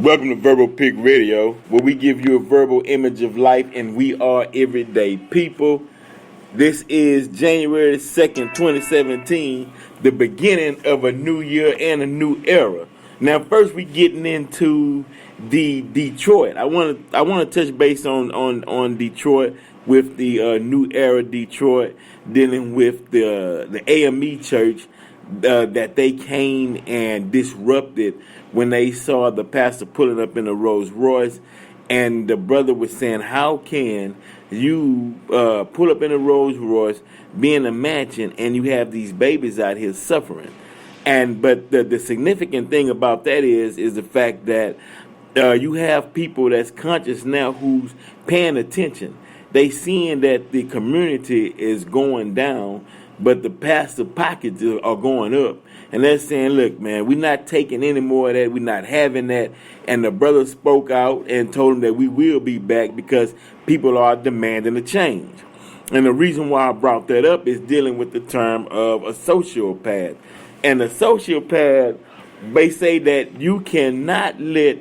Welcome to Verbal Pig Radio, where we give you a verbal image of life, and we are everyday people. This is January 2nd, 2017, the beginning of a new year and a new era. Now, first we getting into the Detroit. I want to touch base on Detroit with the new era Detroit, dealing with the AME church that they came and disrupted when they saw the pastor pulling up in a Rolls Royce, and the brother was saying, "How can you pull up in a Rolls Royce, be in a mansion, and you have these babies out here suffering?" But the significant thing about that is the fact that you have people that's conscious now who's paying attention. They seeing that the community is going down, but the pastor pockets are going up. And they're saying, look, man, we're not taking any more of that. We're not having that. And the brother spoke out and told him that we will be back because people are demanding a change. And the reason why I brought that up is dealing with the term of a sociopath. And a sociopath, they say that you cannot let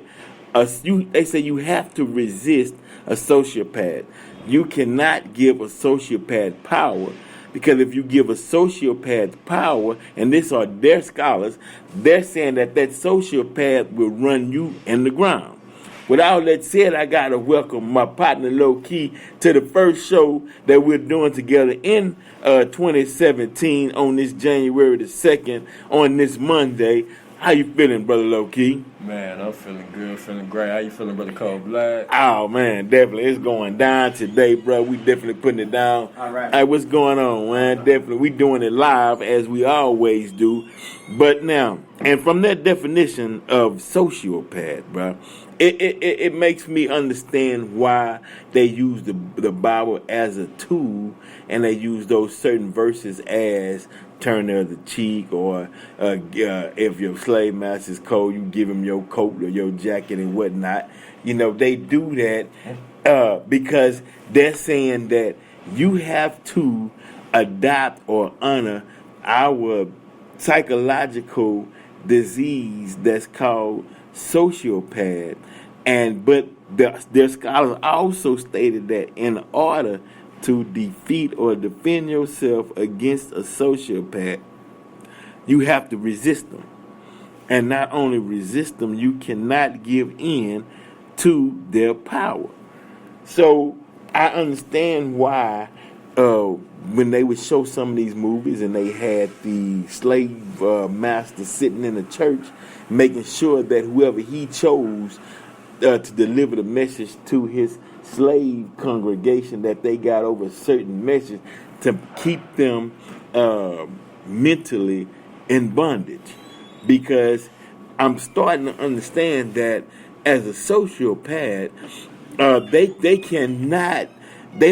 they say you have to resist a sociopath. You cannot give a sociopath power. Because if you give a sociopath power, and these are their scholars, they're saying that sociopath will run you in the ground. With all that said, I got to welcome my partner Low Key to the first show that we're doing together in 2017 on this January the 2nd, on this Monday. How you feeling, Brother Low Key? Man, I'm feeling good, feeling great. How you feeling, Brother Cold Black? Oh, man, definitely. It's going down today, bro. We definitely putting it down. All right. Hey, what's going on, man? Definitely. We doing it live, as we always do. But now, and from that definition of sociopath, bro, it makes me understand why they use the Bible as a tool, and they use those certain verses as turn the other cheek, or if your slave master's cold, you give him your coat or your jacket and whatnot. You know, they do that because they're saying that you have to adopt or honor our psychological disease that's called sociopath. But their scholars also stated that in order to defeat or defend yourself against a sociopath, you have to resist them. And not only resist them, you cannot give in to their power. So I understand why when they would show some of these movies and they had the slave master sitting in the church making sure that whoever he chose to deliver the message to his slave congregation, that they got over a certain message to keep them mentally in bondage. Because I'm starting to understand that as a sociopath, they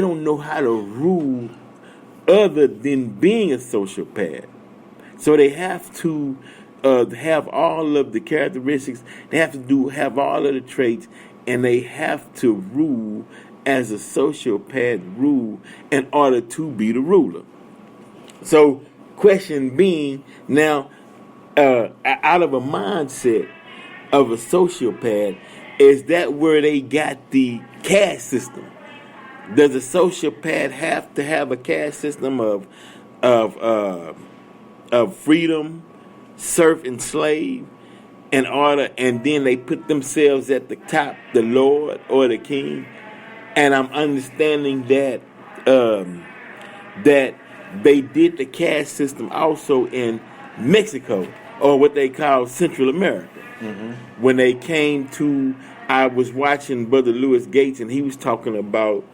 don't know how to rule other than being a sociopath. So they have to have all of the characteristics, they have to have all of the traits, and they have to rule as a sociopath rule in order to be the ruler. So, question being, now, out of a mindset of a sociopath, is that where they got the caste system? Does a sociopath have to have a caste system of freedom, serf, and slave? In order, and then they put themselves at the top, the Lord or the King. And I'm understanding that that they did the caste system also in Mexico, or what they call Central America. Mm-hmm. When they came to, I was watching Brother Louis Gates, and he was talking about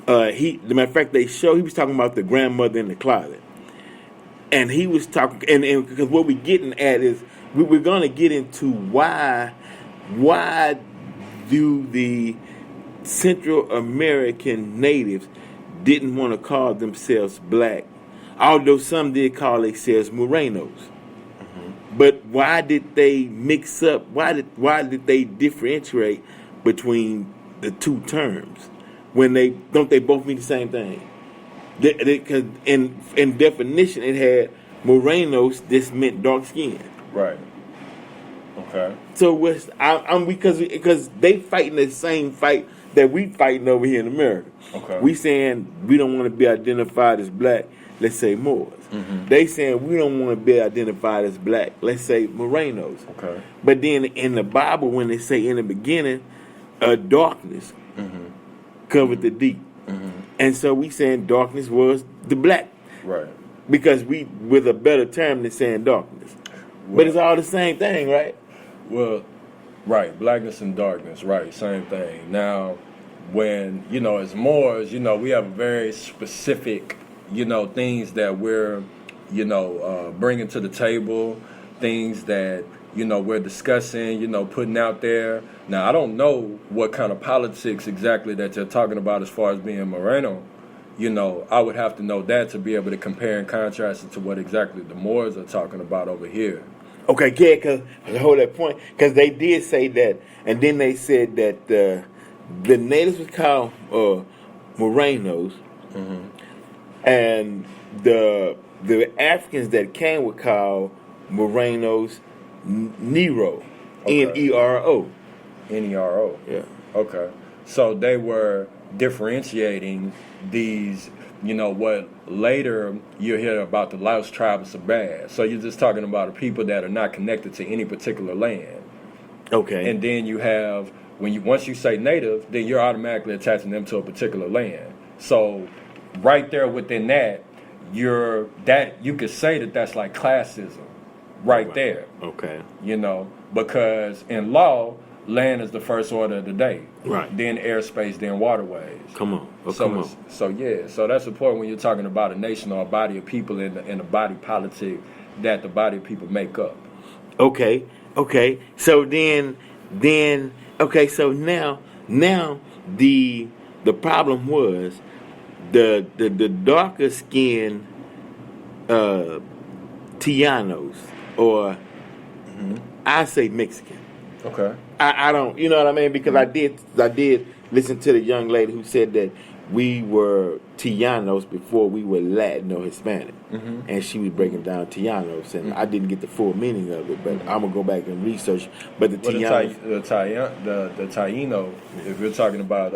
the matter of fact, he was talking about the grandmother in the closet, and he was talking, and because what we're getting at is, we're going to get into why do the Central American natives didn't want to call themselves black, although some did call themselves Morenos. Mm-hmm. But why did they mix up? Why did they differentiate between the two terms when they both mean the same thing? Because in definition, it had Morenos. This meant dark skin. Right. Okay. So I'm because they fighting the same fight that we fighting over here in America. Okay. We saying we don't want to be identified as black. Let's say Moors. Mm-hmm. They saying we don't want to be identified as black. Let's say Morenos. Okay. But then in the Bible, when they say in the beginning, darkness covered the deep, and so we saying darkness was the black, Right. because we with a better term than saying darkness. But it's all the same thing, right? Well, right. Blackness and darkness. Right. Same thing. Now, when, as Moors, we have a very specific, things that we're, bringing to the table, things that, we're discussing, putting out there. Now, I don't know what kind of politics exactly that you're talking about as far as being Moreno. I would have to know that to be able to compare and contrast it to what exactly the Moors are talking about over here. Okay, yeah, because hold that point, because they did say that, and then they said that the natives was called Morenos, and the Africans that came were called Morenos Nero, Okay. Nero. Nero. Yeah. Okay. So they were differentiating these, what later you'll hear about the Laos tribe of Sabah. So you're just talking about the people that are not connected to any particular land. Okay. And then you have, once you say native, then you're automatically attaching them to a particular land. So right there within that, you could say that that's like classism right there. Okay. Because in law, land is the first order of the day. Right. Then airspace, then waterways. Come on. So that's important when you're talking about a nation or a body of people in a body politic that the body of people make up. Okay. So then so now the problem was the darker skinned Tainos, or I say Mexican. Okay. I don't, you know what I mean? Because I did listen to the young lady who said that we were Tainos before we were Latin or Hispanic, and she was breaking down Tainos, and I didn't get the full meaning of it, but I'm gonna go back and research. But the Taino, if you're talking about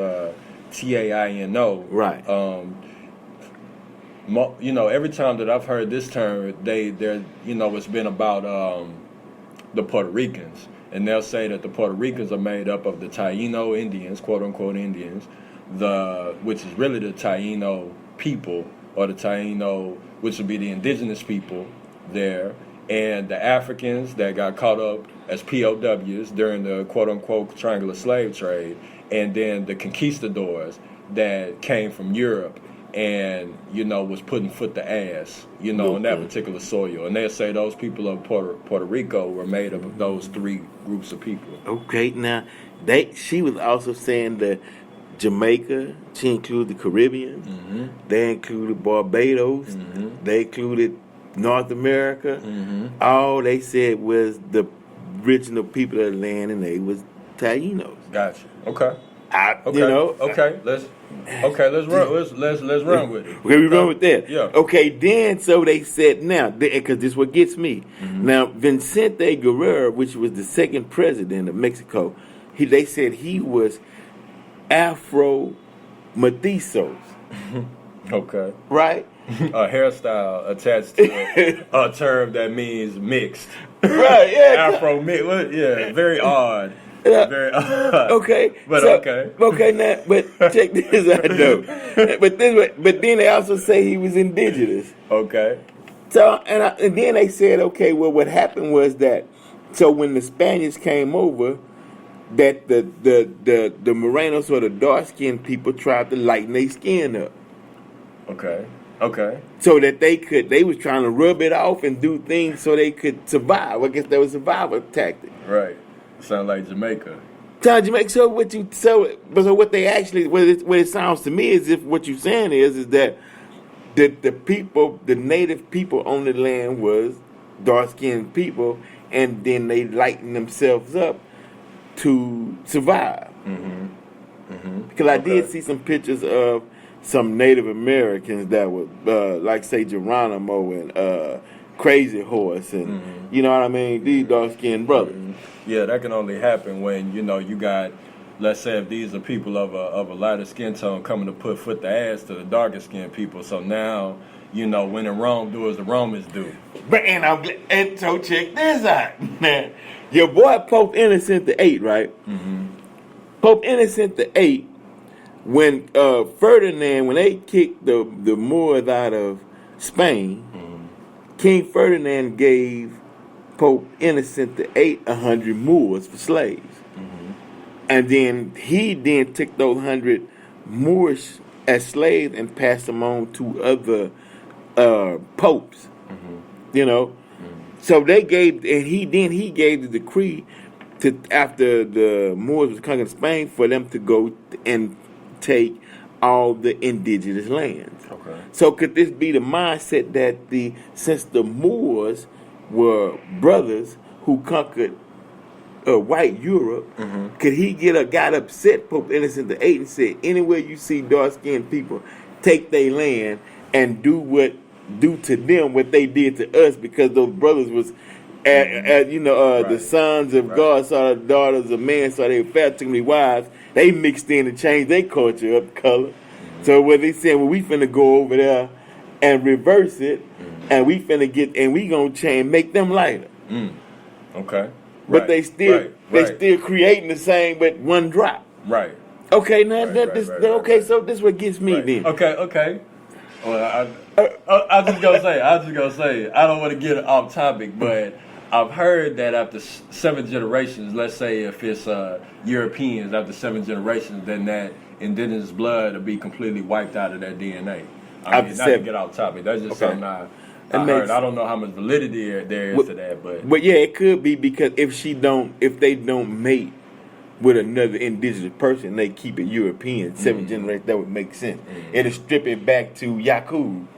Taino, right? Every time that I've heard this term, it's been about the Puerto Ricans. And they'll say that the Puerto Ricans are made up of the Taino Indians, quote unquote Indians, which is really the Taino people, or the Taino, which would be the indigenous people there, and the Africans that got caught up as POWs during the quote unquote triangular slave trade, and then the conquistadors that came from Europe and, was putting foot to ass, on that particular soil. And they'll say those people of Puerto Rico were made up of those three groups of people. Okay, now, she was also saying that Jamaica, she included the Caribbean, they included Barbados, they included North America. All they said was the original people of the land, and they was Tainos. Gotcha. Okay. Let's run with it. Okay, we run with that. Yeah. Okay, then so they said now, because this is what gets me. Now, Vicente Guerrero, which was the second president of Mexico, they said he was Afro Mestizos. Okay. Right? A hairstyle attached to a term that means mixed. Right, yeah. Afro mixed. Yeah, very odd. Very odd. Okay. But so, okay. Okay, now, but check this out, though. But then they also say he was indigenous. Okay. So, and then they said, okay, well, what happened was that, so when the Spaniards came over, that the Morenos, or the dark-skinned people, tried to lighten their skin up. Okay. So that they was trying to rub it off and do things so they could survive. I guess that was a survival tactic. Right. Sound like Jamaica. So what it sounds to me as if what you're saying is that the native people on the land was dark-skinned people, and then they lightened themselves up to survive. Because I did see some pictures of some Native Americans that were like, say, Geronimo and Crazy Horse, and you know what I mean. These dark skinned brothers. Yeah, that can only happen when you got. Let's say if these are people of a lighter skin tone coming to put foot to ass to the darker skinned people. So now, when in Rome, do as the Romans do. And so check this out, man. Your boy Pope Innocent the Eighth, right? Mm-hmm. Pope Innocent the Eighth, when Ferdinand, when they kicked the Moors out of Spain, King Ferdinand gave Pope Innocent the Eighth 100 Moors for slaves, and then he took those 100 Moors as slaves and passed them on to other popes. So they gave, and he gave the decree to, after the Moors was conquering Spain, for them to go and take all the indigenous lands. Okay. So could this be the mindset that since the Moors were brothers who conquered white Europe, could he got upset, Pope Innocent the Eighth, and said, anywhere you see dark-skinned people, take their land and do to them what they did to us, because those brothers was, the sons of God saw the daughters of man, saw they fed too many wives. They mixed in and changed their culture up color. So what they said, well, we finna go over there and reverse it, and we finna we gonna change, make them lighter. Okay. But they still creating the same, but one drop. Right. Okay, now so this what gets me then. Okay. Well, I was just gonna say, I don't want to get off topic, but I've heard that after 7 generations, let's say if it's Europeans, after 7 generations, then that indigenous blood will be completely wiped out of their DNA. I mean, not to get off topic. That's just something I heard. I don't know how much validity there is to that, but yeah, it could be, because if they don't mate with another indigenous person, they keep it European 7 generations, that would make sense. It'll strip it back to Yakub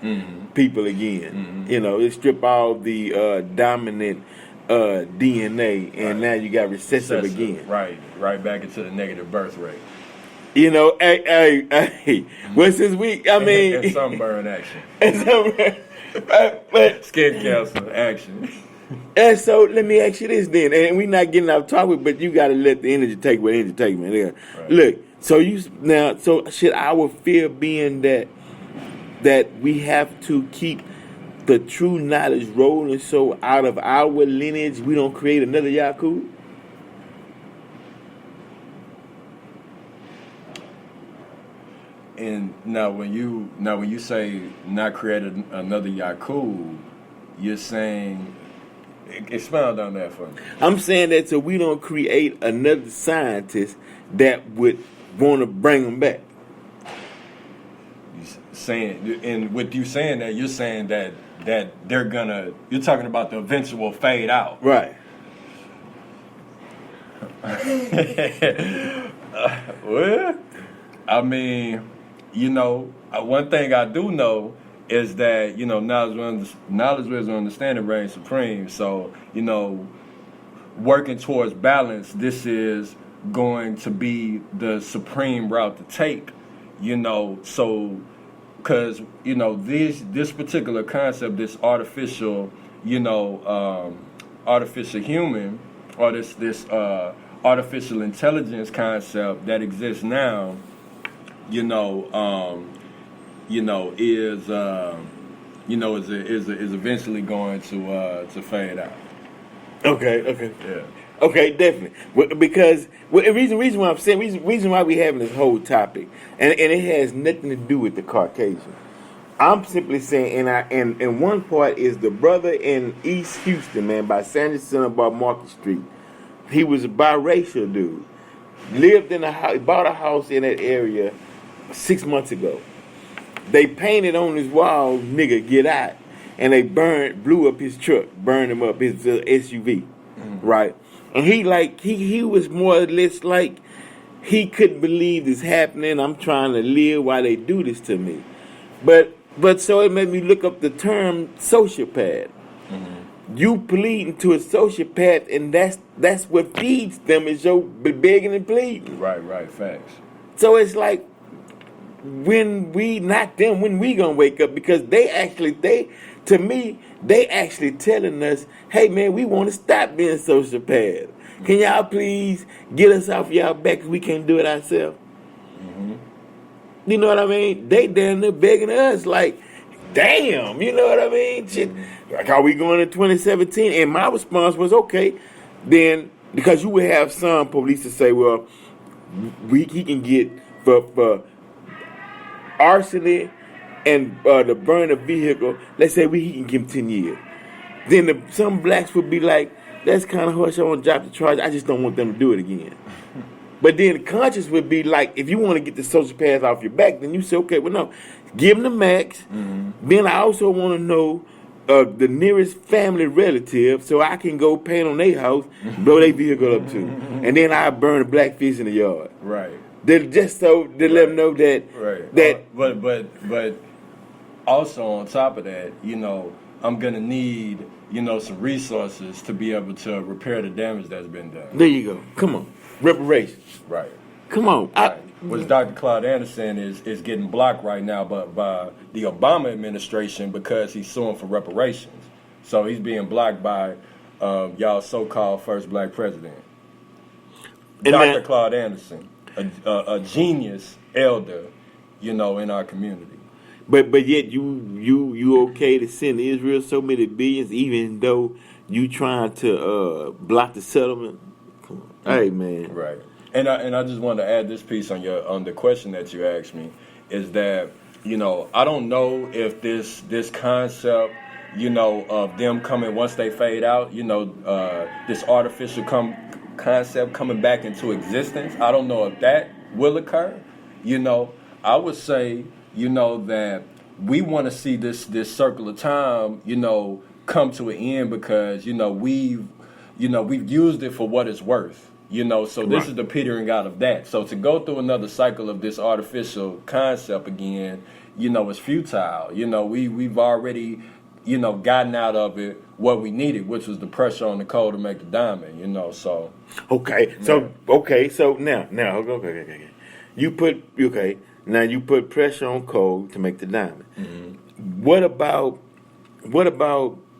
people again. It strip all the dominant DNA, and now you got recessive again. Right back into the negative birth rate. Well, since and sunburn action. Skin cancer action. And so let me ask you this then, and we're not getting off topic, but you got to let the energy take what energy take, man. Yeah. Right. Look, so should our fear being that we have to keep the true knowledge rolling, so out of our lineage we don't create another Yakub? And now when you say not create another Yakub, you're saying, expound on that for me. I'm saying that so we don't create another scientist that would want to bring them back. And with you saying that, you're saying that they're gonna. You're talking about the invincible fade out, right? Well, I mean, one thing I do know is that knowledge, wisdom, understanding reigns supreme. So working towards balance, this is going to be the supreme route to take. So because this particular concept, this artificial, artificial human, or this artificial intelligence concept that exists now, is eventually going to fade out. Okay. Yeah. Okay, definitely. Because the reason why I'm saying reason why we having this whole topic, and it has nothing to do with the Caucasian. I'm simply saying, and one part is the brother in East Houston, man, by Sanderson about Market Street. He was a biracial dude. Lived in a house, bought a house in that area 6 months ago. They painted on his wall, "Nigga, get out," and they blew up his truck, burned him up, his SUV, right? And he was more or less like he couldn't believe this happening. I'm trying to live while they do this to me, but so it made me look up the term sociopath. You pleading to a sociopath, and that's what feeds them, is your begging and pleading. Right, facts. So it's like, when we gonna wake up? Because they to me, they actually telling us, hey man, we want to stop being sociopaths. Can y'all please get us off y'all back because we can't do it ourselves? You know what I mean? They down there begging us like, damn, you know what I mean? Shit, like, are we going to 2017? And my response was, okay, then, because you would have some police to say, well, he can get for arson and the burn of vehicle, let's say he can give him 10 years. Then some blacks would be like, that's kind of harsh, I want to drop the charge, I just don't want them to do it again. But then the conscience would be like, if you want to get the sociopath off your back, then you say, okay, well, no, give them the max. Then I also want to know the nearest family relative so I can go paint on their house, blow their vehicle up too. And then I burn a black fish in the yard. Right. Just so they let them know that. Right. That But also on top of that, I'm going to need, some resources to be able to repair the damage that's been done. There you go. Come on. Reparations. Right. Come on. Right. Which Dr. Claude Anderson is getting blocked right now by the Obama administration because he's suing for reparations. So he's being blocked by y'all so-called first black president. And Dr. Claude Anderson, a genius elder, in our community. But yet you okay to send Israel so many billions even though you trying to block the settlement? Come on. Hey man. Right. And I just wanted to add this piece on the question that you asked me is that I don't know if this concept of them coming once they fade out this artificial concept coming back into existence, I don't know if that will occur. I would say that we want to see this circle of time come to an end because we've used it for what it's worth. So this is the petering out of that. So to go through another cycle of this artificial concept again, is futile. We've already, gotten out of it what we needed, which was the pressure on the coal to make the diamond. So. Okay. So now okay. You put pressure on coal to make the diamond. Mm-hmm. What about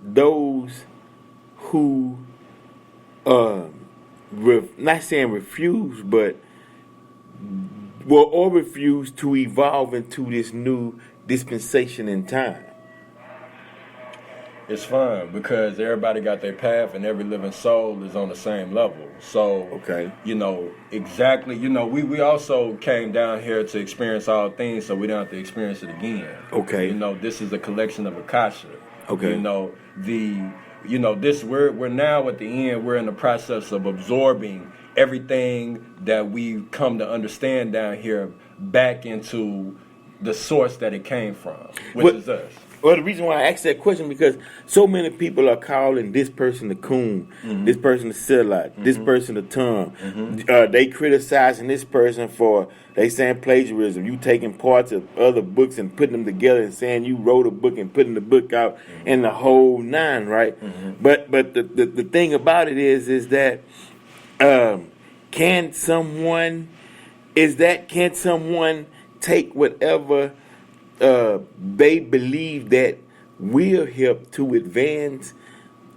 those who not saying refuse, but refuse to evolve into this new dispensation in time? It's fine because everybody got their path and every living soul is on the same level. So, okay. Exactly. We also came down here to experience all things so we don't have to experience it again. Okay. This is a collection of Akasha. Okay. We're now at the end, we're in the process of absorbing everything that we've come to understand down here back into the source that it came from, which is us. Well, the reason why I asked that question because so many people are calling this person the coon, this person the sellout, this person the Tom. They criticizing this person for, they saying plagiarism. You taking parts of other books and putting them together and saying you wrote a book and putting the book out and the whole nine, right? But the thing about it is that can someone take whatever they believe that will help to advance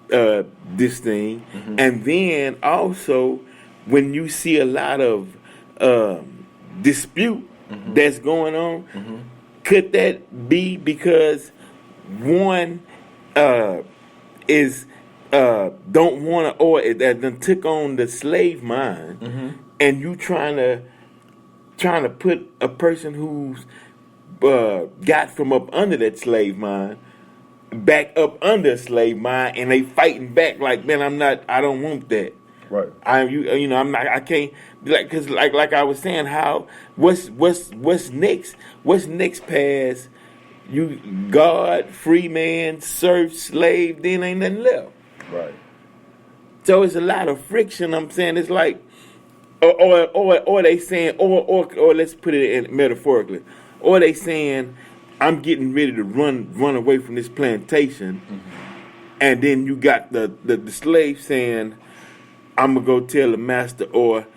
this thing, and then also when you see a lot of dispute that's going on, could that be because one is don't want to, or that done took on the slave mind, and you trying to put a person who's got from up under that slave mind back up under a slave mind, and they fighting back like, man, I don't want that. Right. I'm not. I can't. Because like I was saying, what's next? What's next past you? God, free man, serf, slave. Then ain't nothing left. Right. So it's a lot of friction. I'm saying it's like, or they saying, or let's put it in metaphorically. Or they saying, I'm getting ready to run away from this plantation, and then you got the slave saying, I'm gonna go tell the master, or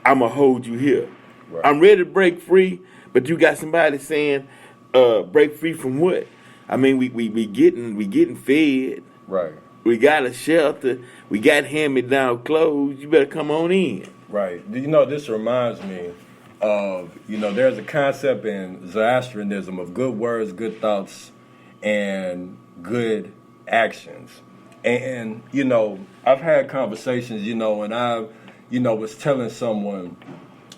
I'm gonna hold you here. Right. I'm ready to break free, but you got somebody saying, break free from what? I mean, we getting fed. Right. We got a shelter. We got hand-me-down clothes. You better come on in. Right. You know, this reminds me of, you know, there's a concept in Zoroastrianism of good words, good thoughts, and good actions. And, you know, I've had conversations, you know, and I, you know, was telling someone,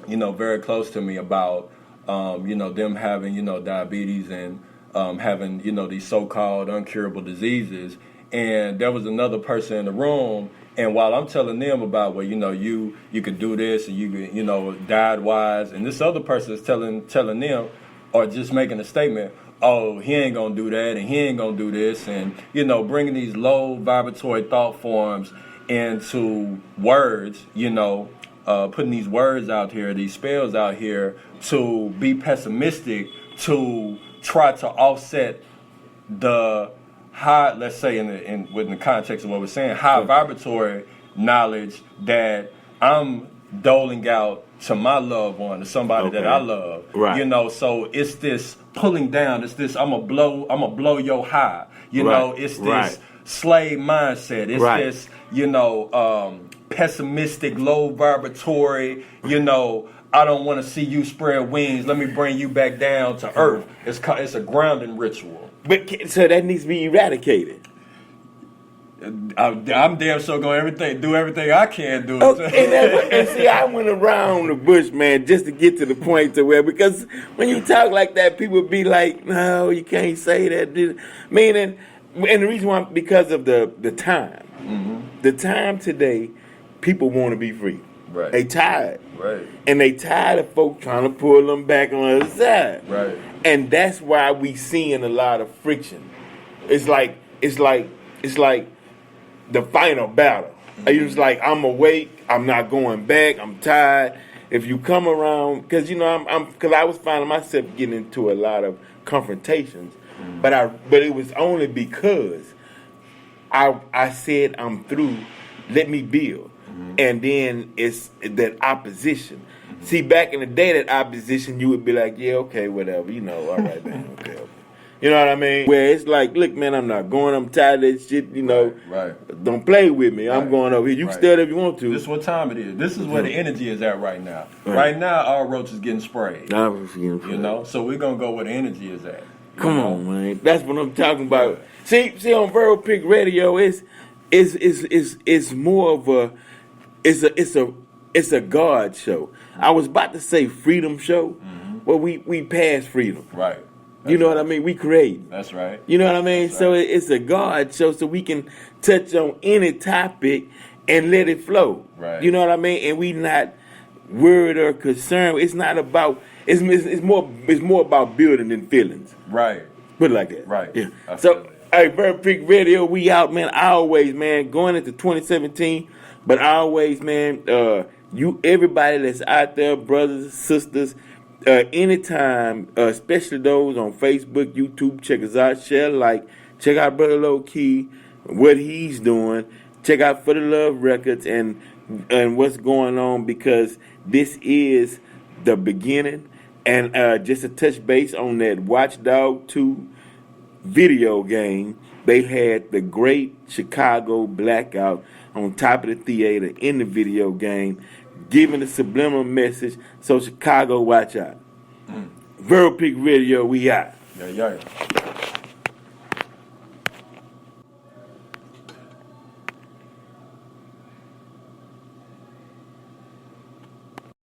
you know, very close to me about, you know, them having, you know, diabetes and having, you know, these so-called uncurable diseases. And there was another person in the room, and while I'm telling them about, well, you know, you could do this and you could, you know, diet-wise, and this other person is telling them, or just making a statement, oh, he ain't gonna do that and he ain't gonna do this, and, you know, bringing these low vibratory thought forms into words, you know, putting these words out here, these spells out here to be pessimistic, to try to offset the high, let's say within the context of what we're saying, high vibratory knowledge that I'm doling out to my loved one, to somebody that I love. Right. You know, so it's this pulling down, it's this I'm gonna blow your high. You know, it's this slave mindset. It's this, you know, pessimistic, low vibratory, you know, I don't want to see you spread wings. Let me bring you back down to earth. It's a grounding ritual. But so that needs to be eradicated. I'm damn sure going do everything I can do. Okay, and see, I went around the bush, man, just to get to the point to where, because when you talk like that, people be like, no, you can't say that. Meaning, and the reason why, because of the time. Mm-hmm. The time today, people want to be free. Right. They tired. Right. And they tired of folk trying to pull them back on the other side. Right. And that's why we seeing a lot of friction. It's like the final battle. Mm-hmm. It's like, I'm awake, I'm not going back, I'm tired. If you come around, because you know, because I was finding myself getting into a lot of confrontations, mm-hmm. but it was only because I said I'm through. Let me build. Mm-hmm. And then it's that opposition. Mm-hmm. See, back in the day, that opposition, you would be like, yeah, okay, whatever, you know, all right, man, okay. You know what I mean? Where it's like, look, man, I'm not going. I'm tired of that shit, you know. Right. Don't play with me. I'm going over here. You can stay there if you want to. This is what time it is. This is where the energy is at right now. Right now, our roach is getting sprayed. You know? So we're going to go where the energy is at. Come on, man. That's what I'm talking about. Yeah. See, on Verbal Pick Radio, it's more of a, it's a God show. I was about to say freedom show, mm-hmm. but we passed freedom. Right. You know what I mean? We create. That's right. You know what I mean? That's so it's a God show, so we can touch on any topic and let it flow. Right. You know what I mean? And we not worried or concerned. It's not about. It's more about building than feelings. Right. Put it like that. Right. Yeah. So, hey, Verbal Pick Radio, we out, man. Always, man. Going into 2017, but always, man. Everybody that's out there, brothers, sisters. Anytime, especially those on Facebook, YouTube, check us out, share, like, check out Brother Low Key, what he's doing, check out For the Love Records and what's going on, because this is the beginning. And just to touch base on that Watchdog 2 video game, they had the great Chicago blackout on top of the theater in the video game, giving a subliminal message. So Chicago, watch out. Verbal Pick Radio, we out. Yeah.